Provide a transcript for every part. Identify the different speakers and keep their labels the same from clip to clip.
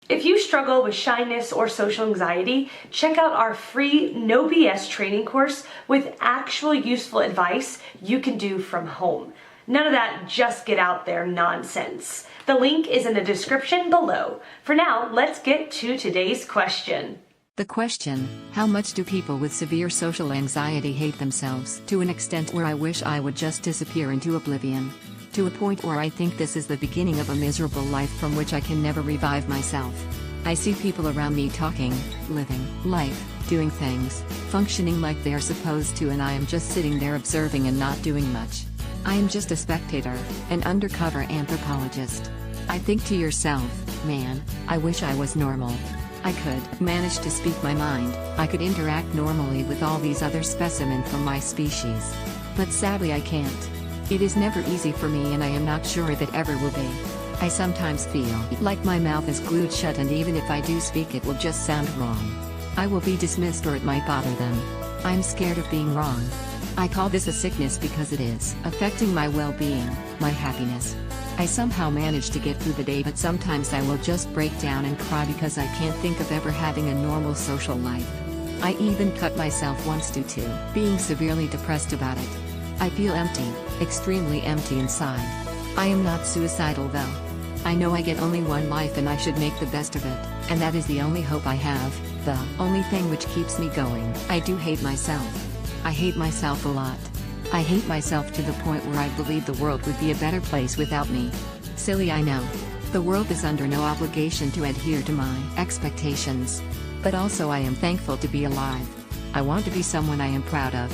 Speaker 1: If you struggle with shyness or social anxiety, check out our free No BS training course with actual useful advice you can do from home. None of that just get out there nonsense. The link is in the description below. For now, let's get to today's question.
Speaker 2: The question, how much do people with severe social anxiety hate themselves? To an extent where I wish I would just disappear into oblivion. To a point where I think this is the beginning of a miserable life from which I can never revive myself. I see people around me talking, living life, doing things, functioning like they're supposed to, and I am just sitting there observing and not doing much. I am just a spectator, an undercover anthropologist. I think to yourself, man, I wish I was normal. I could manage to speak my mind, I could interact normally with all these other specimens from my species. But sadly I can't. It is never easy for me, and I am not sure that ever will be. I sometimes feel like my mouth is glued shut, and even if I do speak it will just sound wrong. I will be dismissed or it might bother them. I'm scared of being wrong. I call this a sickness because it is affecting my well-being, my happiness. I somehow manage to get through the day, but sometimes I will just break down and cry because I can't think of ever having a normal social life. I even cut myself once due to being severely depressed about it. I feel empty, extremely empty inside. I am not suicidal though. I know I get only one life and I should make the best of it, and that is the only hope I have, the only thing which keeps me going. I do hate myself. I hate myself a lot. I hate myself to the point where I believe the world would be a better place without me. Silly, I know. The world is under no obligation to adhere to my expectations. But also I am thankful to be alive. I want to be someone I am proud of.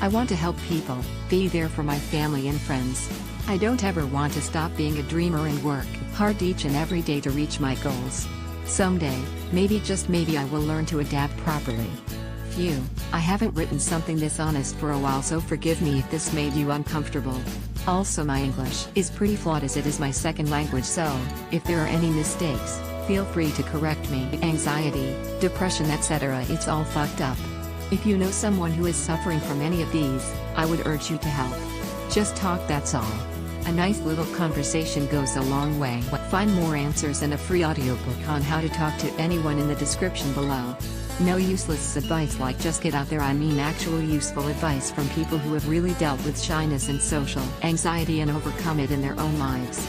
Speaker 2: I want to help people, be there for my family and friends. I don't ever want to stop being a dreamer and work hard each and every day to reach my goals. Someday, maybe just maybe, I will learn to adapt properly. Phew, I haven't written something this honest for a while, so forgive me if this made you uncomfortable. Also, my English is pretty flawed as it is my second language, so if there are any mistakes, feel free to correct me. Anxiety, depression, etc., it's all fucked up. If you know someone who is suffering from any of these, I would urge you to help. Just talk, that's all. A nice little conversation goes a long way. Find more answers and a free audiobook on how to talk to anyone in the description below. No useless advice like just get out there, I mean actual useful advice from people who have really dealt with shyness and social anxiety and overcome it in their own lives.